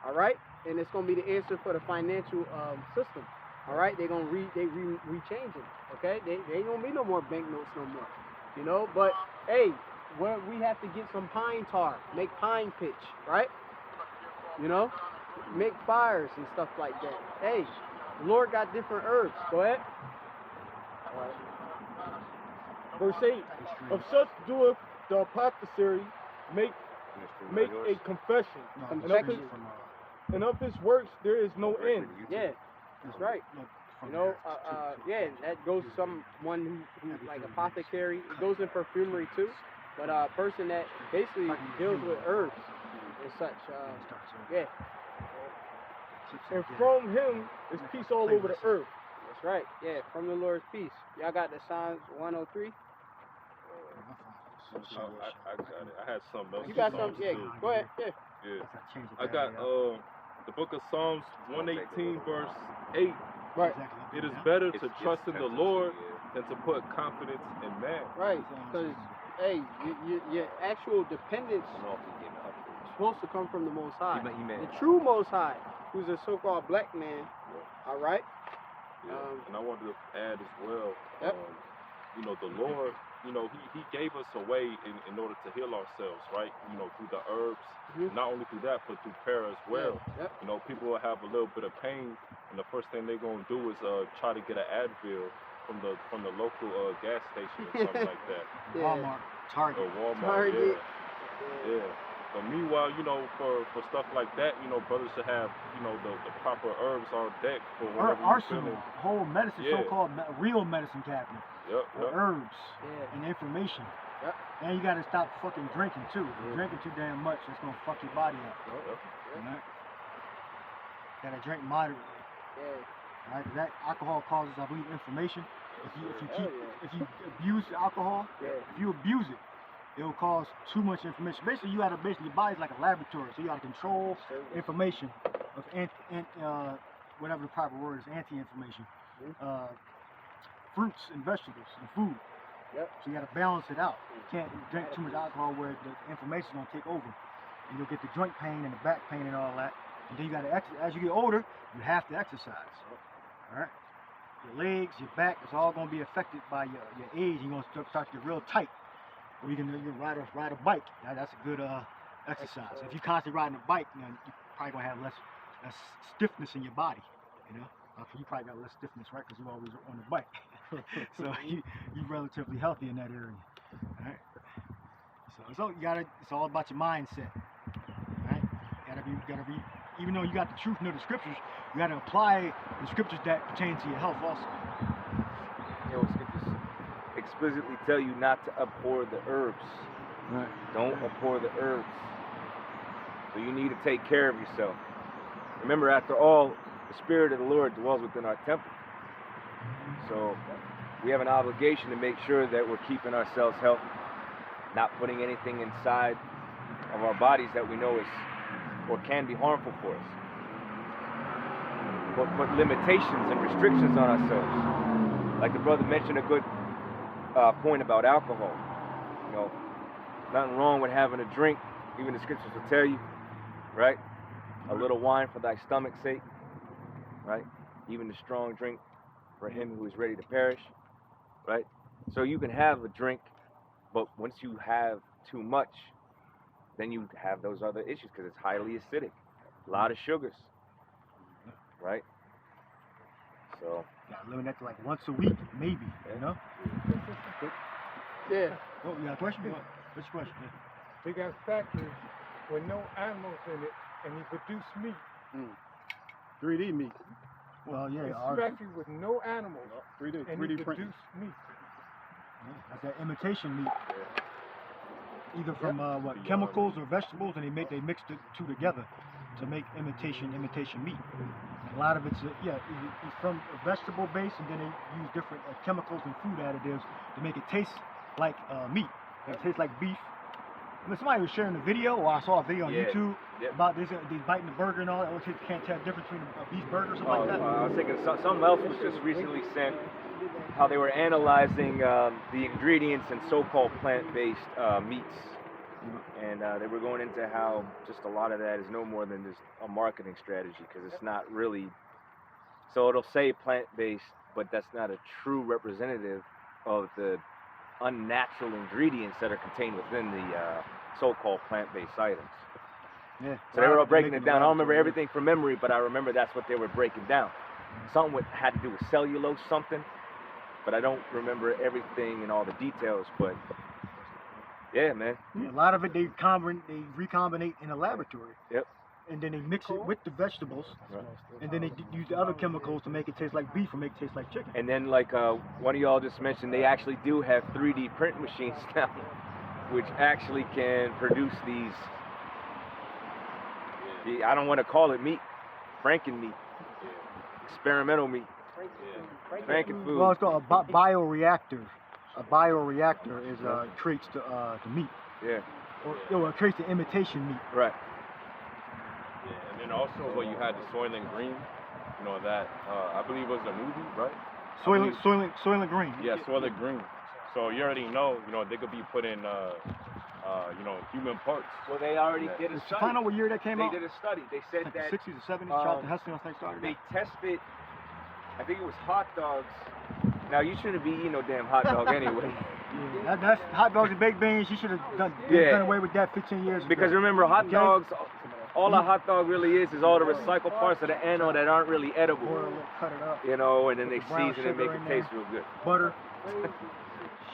All right, and it's gonna be the answer for the financial system. All right, they're gonna rechange it. Okay, they ain't gonna be no more banknotes no more. You know, but hey, we have to get some pine tar, make pine pitch, right? You know, make fires and stuff like that. Hey, the Lord got different herbs. Go ahead. All right. Verse 8. Of such doeth the apothecary make a confession. And of his works there is no end. Yeah, that's right. You know, yeah, that goes to someone who like apothecary. It goes in perfumery too, but a person that basically deals with herbs and such. Yeah. And from him is peace all over the earth. That's right. Yeah, from the Lord's peace. Y'all got the Psalms 103. I got it. I had something else. You got something? Yeah, go ahead. Yeah. Yeah. I got the book of Psalms 118 verse 8. Right. It is better to trust in the Lord than to put confidence in man. Right. Because hey, your actual dependence is supposed to come from the Most High. The true Most High, who's a so-called black man. All right. Yeah. And I wanted to add as well. Yep. You know, the Lord, you know, he gave us a way in order to heal ourselves, right? You know, through the herbs, not only through that, but through prayer as well. Yep. You know, people will have a little bit of pain, and the first thing they're gonna do is try to get an Advil from the local gas station or something like that. Walmart, Target. Or Walmart, Target. yeah. But meanwhile, you know, for stuff like that, you know, brothers should have, you know, the proper herbs on deck for whatever you're arsenal, whole medicine, so-called real medicine cabinet. Yep. Herbs and information. Yep. And you gotta stop fucking drinking too. If you're drinking too damn much, it's gonna fuck your body up. Right? Gotta drink moderately. Yeah. Right? That alcohol causes, I believe, inflammation. If you abuse alcohol, if you abuse it, it will cause too much information. Basically, your body's like a laboratory, so you gotta control information of whatever the proper word is, anti-inflammation. Fruits and vegetables and food. Yep. So you gotta balance it out. You can't drink too much alcohol where the inflammation's gonna take over, and you'll get the joint pain and the back pain and all that. And then you gotta as you get older, you have to exercise. All right. Your legs, your back, it's all gonna be affected by your age. You're gonna start to get real tight. Or you can ride a bike. That's a good exercise. If you constantly riding a bike, you know, you're probably gonna have less stiffness in your body. You know, you probably got less stiffness, right? Because you're always on the bike. So you're relatively healthy in that area. All right. So it's all about your mindset. All right. You gotta be. Even though you got the truth and know the scriptures, you gotta apply the scriptures that pertain to your health also. You know, scriptures explicitly tell you not to abhor the herbs. Right. Don't abhor the herbs. So you need to take care of yourself. Remember, after all, the Spirit of the Lord dwells within our temple. So we have an obligation to make sure that we're keeping ourselves healthy, not putting anything inside of our bodies that we know is or can be harmful for us. But put limitations and restrictions on ourselves. Like the brother mentioned a good point about alcohol. You know, nothing wrong with having a drink. Even the scriptures will tell you, right? A little wine for thy stomach's sake, right? Even the strong drink for him who is ready to perish, right? So you can have a drink, but once you have too much, then you have those other issues because it's highly acidic, a lot of sugars, right? So limit that to like once a week, maybe, you know? Yeah. Oh, you got a question? What's your question? They got factories with no animals in it, and they produce meat. 3D meat. Well, yeah, It's a factory with no animals, 3D, and 3D they print. produce meat. that's that imitation meat. Either from chemicals or vegetables, and they mix the two together to make imitation meat. And a lot of it's it's from a vegetable base, and then they use different chemicals and food additives to make it taste like meat. It tastes like beef. I mean, somebody was sharing a video, or I saw a video on YouTube about this. They biting the burger and all that. Kids can't tell the difference between a beef burger or something like that. I was thinking something else was just recently sent. How they were analyzing the ingredients in so-called plant-based meats. And they were going into how just a lot of that is no more than just a marketing strategy, because it's not really, so it'll say plant-based, but that's not a true representative of the unnatural ingredients that are contained within the so-called plant-based items. Yeah. So they were all breaking it down. I don't remember everything from memory, but I remember that's what they were breaking down. Something had to do with cellulose something, but I don't remember everything and all the details, but yeah, man. A lot of it they recombinate in a laboratory. Yep. And then they mix it with the vegetables, and then they use the other chemicals to make it taste like beef or make it taste like chicken. And then, like one of y'all just mentioned, they actually do have 3D print machines now, which actually can produce these. I don't want to call it meat, Franken meat, experimental meat, Franken food. Well, it's called a bioreactor. A bioreactor is creates the meat. Yeah. Or it creates the imitation meat. Right. Yeah, and then also what you had the Soylent Green, you know that I believe it was a movie, right? Soylent Green. Yeah, Soylent Green. So you already know, they could be put in, human parts. Well, they already did a Did you study. find out what year that came out? They did a study. They said Like that the 60s or 70s. Charlton Heston when they started. they tested, I think it was hot dogs. Now, you shouldn't be eating no damn hot dog anyway. Yeah, that's hot dogs and baked beans. You should have done away with that 15 years ago. Because remember, hot dogs, all a hot dog really is all the recycled parts of the animal that aren't really edible. Boil it, cut it up. And then they Brown season it and make sugar it in taste there. real good. Butter.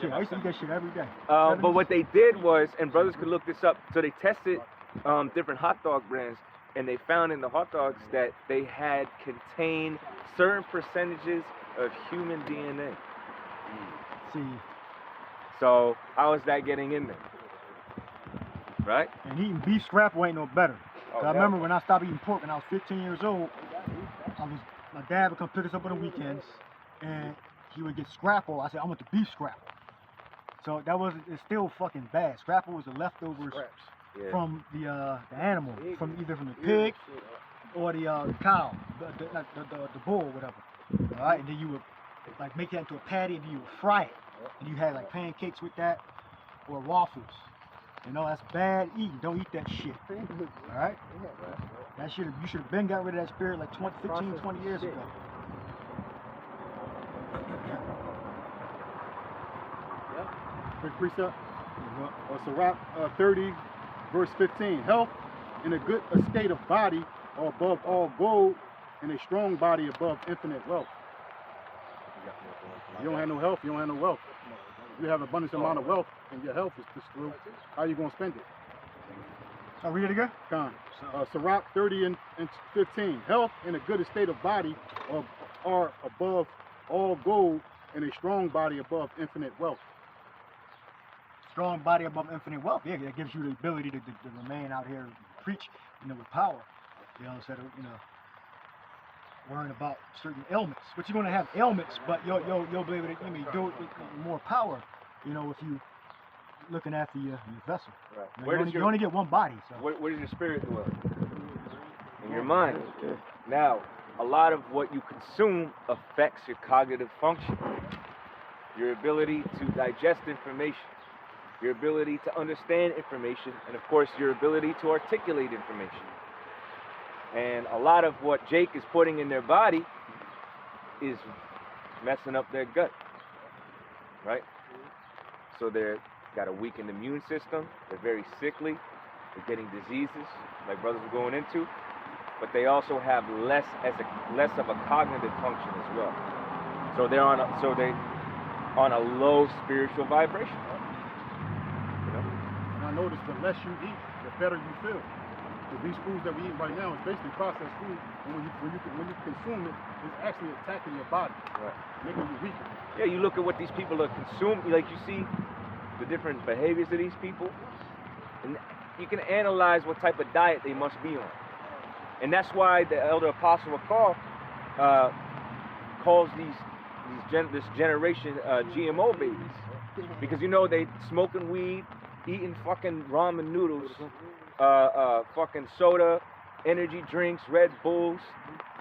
Shit, I used to eat that shit every day. But what they did was, and brothers could look this up, so they tested different hot dog brands, and they found in the hot dogs that they had contained certain percentages of human DNA. See. So how is that getting in there? Right? And eating beef scrapple ain't no better. I remember when I stopped eating pork when I was 15 years old, my dad would come pick us up on the weekends, and he would get scrapple. I said, I want the beef scrapple. So it's still fucking bad. Scrapple was the leftovers from the animal, either from the pig or the cow, the bull or whatever. All right, and then you would like make that into a patty, and then you would fry it, and you had like pancakes with that or waffles. That's bad eating. Don't eat that shit. All right? You should have been got rid of that spirit like 15, 20 years ago. Quick precept. Sirach 30, verse 15. Health in a good estate of body are above all gold, and a strong body above infinite wealth. You don't have no health, you don't have no wealth. You have an abundant amount of wealth, and your health is just through. How are you going to spend it? I'll read it again. Sirach 30 and 15. Health in a good estate of body are above all gold, and a strong body above infinite wealth. Strong body above infinite wealth. Yeah, that gives you the ability to remain out here and preach, with power. Instead of, worrying about certain ailments. But you're going to have ailments, but you'll be able to do it with more power, if you looking after your vessel. Right. You only get one body. So. Where does your spirit dwell? In your mind. Now, a lot of what you consume affects your cognitive function, your ability to digest information, your ability to understand information, and of course, your ability to articulate information. And a lot of what Jake is putting in their body is messing up their gut, right? So they've got a weakened immune system, they're very sickly, they're getting diseases like brothers are going into, but they also have less of a cognitive function as well. So they're on a low spiritual vibration. I noticed the less you eat, the better you feel. Because these foods that we eat right now is basically processed food, and when you consume it, it's actually attacking your body, making you weaker. Yeah, you look at what these people are consuming, like you see the different behaviors of these people, and you can analyze what type of diet they must be on. And that's why the elder apostle Paul calls this generation GMO babies. Because you know they smoking weed, eating fucking ramen noodles, fucking soda, energy drinks, Red Bulls,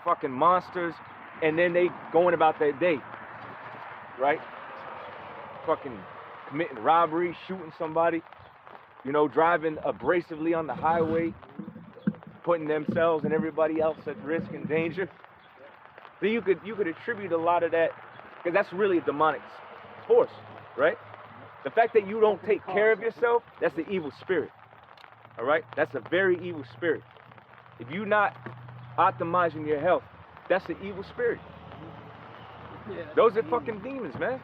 fucking Monsters, and then they going about their day, right? Fucking committing robbery, shooting somebody, you know, driving abrasively on the highway, putting themselves and everybody else at risk and danger. Then you could attribute a lot of that, because that's really a demonic force, right? The fact that you don't take care of yourself, that's the evil spirit. All right? That's a very evil spirit. If you're not optimizing your health, that's the evil spirit. Those are fucking demons, man.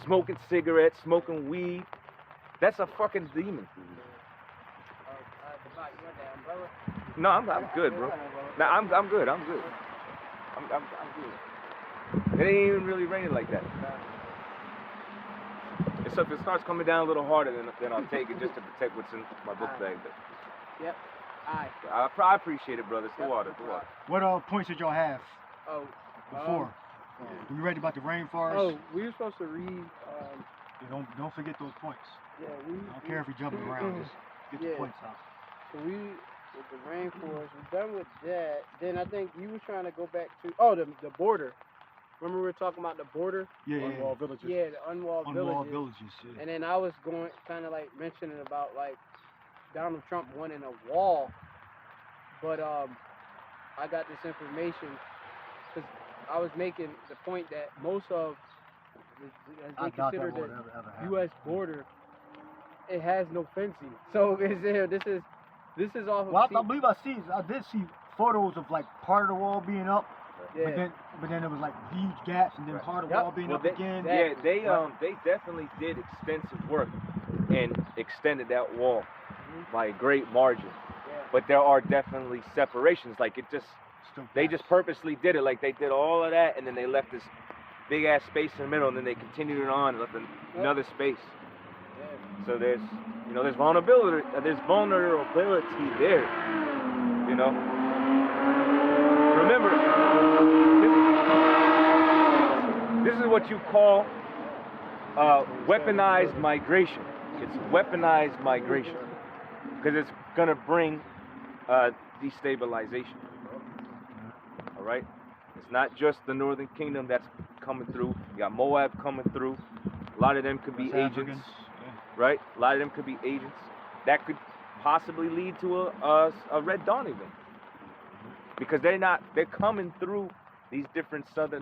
Smoking cigarettes, smoking weed, that's a fucking demon. No, I'm good, bro. No, I'm good. I'm good. I'm good. It ain't even really raining like that. So if it starts coming down a little harder, then I'll take it just to protect what's in my book bag. Yep. Aye. I appreciate it, brother. It's the water. The water. What points did y'all have? Before. Were you ready about the rainforest? Oh, we were supposed to read. Don't forget those points. Yeah, I don't care if you're jumping around. Just get the points out. So we, with the rainforest, we're done with that. Then I think you were trying to go back to the border. Remember we were talking about the border? Unwalled villages. Yeah, the unwalled villages. Yeah. And then I was going kind of like mentioning about like Donald Trump wanting a wall, but I got this information because I was making the point that most of as they consider the U.S. border, it has no fencing. So this is off of. Well, I believe I did see photos of like part of the wall being up. Yeah. But then it was like huge gaps, and then part of the wall being up again. Yeah, they definitely did extensive work and extended that wall by a great margin. Yeah. But there are definitely separations. Like they just purposely did it. Like they did all of that, and then they left this big ass space in the middle, and then they continued it on and left another space. Yeah. So there's vulnerability. There's vulnerability there. You know. Remember, this is what you call weaponized migration. It's weaponized migration because it's gonna bring destabilization. All right, it's not just the Northern Kingdom that's coming through. You got Moab coming through. A lot of them could be agents, right? A lot of them could be agents that could possibly lead to a Red Dawn event. Because they're coming through these different South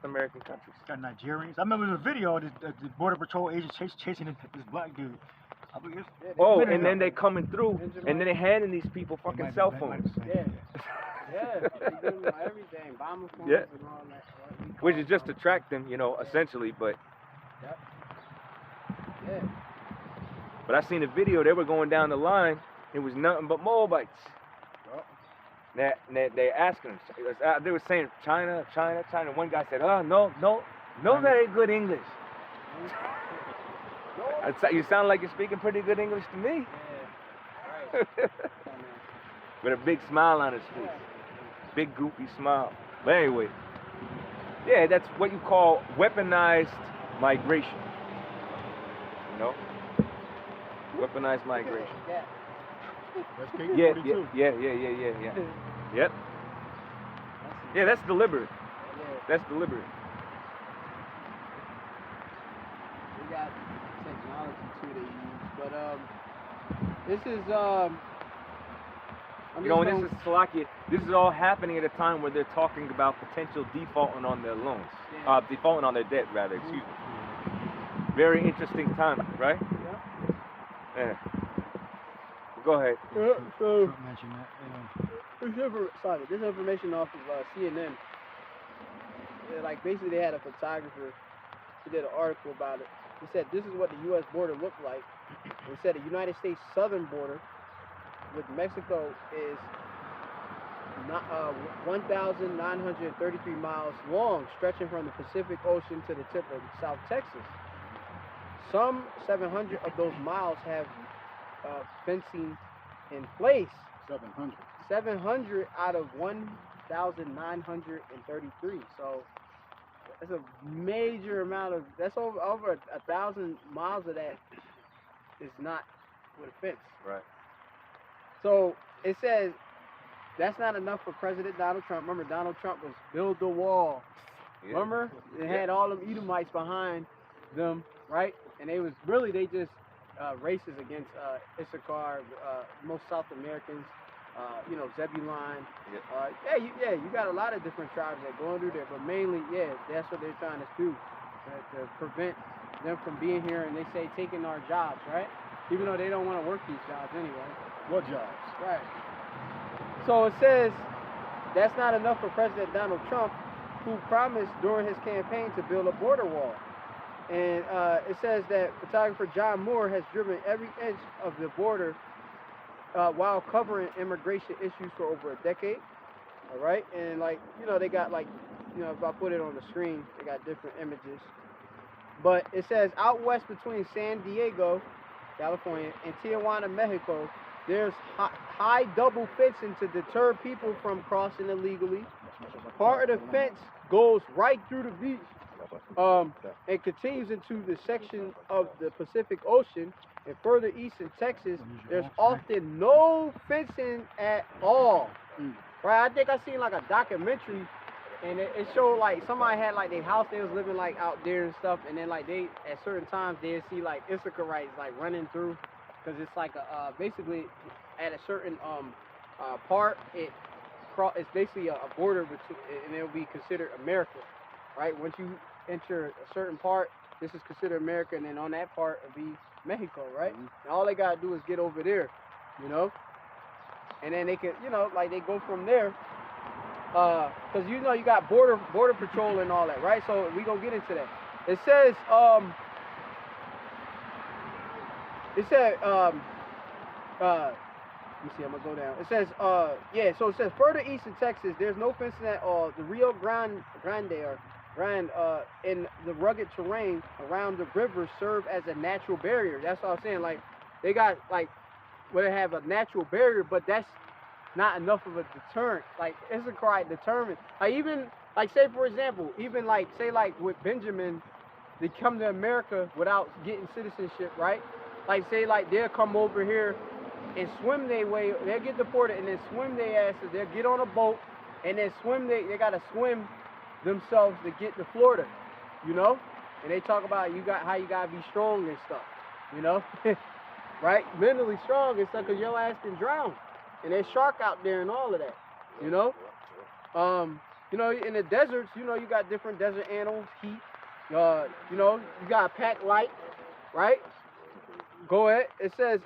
American countries. Got Nigerians. I remember the video of the Border Patrol agent chasing this black dude. And then they coming through, and then they handing these people fucking cell phones. Yeah. Yeah, they do everything, bomber phones and all that. Which is just to track them, essentially, but... Yep. Yeah. But I seen a video, they were going down the line, it was nothing but Moabites. They asking him, they were saying China. One guy said, no very good English. You sound like you're speaking pretty good English to me. Yeah, right. With a big smile on his face. Big goofy smile. But anyway, yeah, that's what you call weaponized migration. Weaponized migration. That's Yeah. K-42. Yep. Yeah, that's deliberate. That's deliberate. We got technology too they use, but this is this is Slovakia. This is all happening at a time where they're talking about potential defaulting on their loans, defaulting on their debt rather. Excuse me. Very interesting time, right? Yeah. Go ahead. So this information off of CNN. Like basically they had a photographer who did an article about it, He said this is what the U.S. border looked like. He said the United States southern border with Mexico is 1,933 miles long, stretching from the Pacific Ocean to the tip of South Texas. Some 700 of those miles have fencing in place. 700. 700 out of 1,933. So that's a major amount of. That's over 1,000 miles of that is not with a fence. Right. So it says that's not enough for President Donald Trump. Remember, Donald Trump was build the wall. Yeah. Remember, they had all them Edomites behind them, right? And they was really they just races against Issachar, most South Americans. You know, Zebulun. You got a lot of different tribes that go through there, but mainly, that's what they're trying to do to prevent them from being here. And they say taking our jobs, right? Even though they don't want to work these jobs anyway. What jobs? Right. So it says that's not enough for President Donald Trump, who promised during his campaign to build a border wall. And it says that photographer John Moore has driven every inch of the border while covering immigration issues for over a decade. All right. And like, you know, they got like, you know, if I put it on the screen, they got different images. But it says out west between San Diego, California, and Tijuana, Mexico, there's high double fencing to deter people from crossing illegally. Part of the fence goes right through the beach and continues into the section of the Pacific Ocean. And further east in Texas, there's often no fencing at all. Right? I think I seen like a documentary, and it showed like somebody had like their house they was living like out there and stuff, and then like they at certain times they'd see like Issacharites like running through, because it's like a basically at a certain part it's basically a border between, and it'll be considered America, right? Once you enter a certain part, this is considered America, and then on that part it'll be Mexico, right? And all they gotta do is get over there, you know, and then they can, you know, like they go from there, because you know you got border patrol and all that, right? So we gonna get into that. It says let me see, I'm gonna go down. It says so it says further east in Texas, there's no fencing at all. The Rio Grande in the rugged terrain around the river serve as a natural barrier. That's what I'm saying. Like they got like where they have a natural barrier, but that's not enough of a deterrent. Like Issachar determined. Like even like say for example, even like say like with Benjamin, they come to America without getting citizenship, right? Like say like they'll come over here and swim their way, they'll get deported and then swim their asses, they'll get on a boat and then swim, they gotta swim themselves to get to Florida, you know? And they talk about how you gotta be strong and stuff, you know? Right? Mentally strong and stuff, because your ass can drown. And there's shark out there and all of that, you know? You know, in the deserts, you know, you got different desert animals, heat, you know, you gotta pack light, right? Go ahead. It says,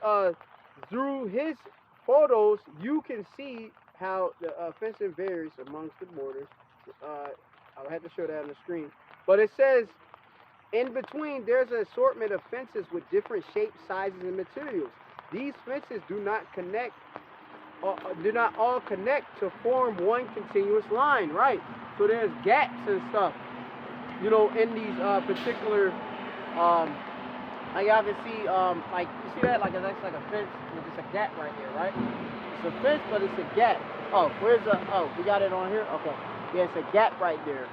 through his photos, you can see how the fencing varies amongst the borders. I'll have to show that on the screen. But it says, in between, there's an assortment of fences with different shapes, sizes, and materials. These fences do not all connect to form one continuous line, right? So there's gaps and stuff, you know, in these particular, like y'all can see, like, you see that? Like, that's like a fence with just a gap right there, right? It's a fence, but it's a gap. Oh, we got it on here? Okay. Yeah, it's a gap right there.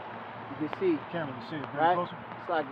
You can see. Can't really see it. Right? Closer. It's like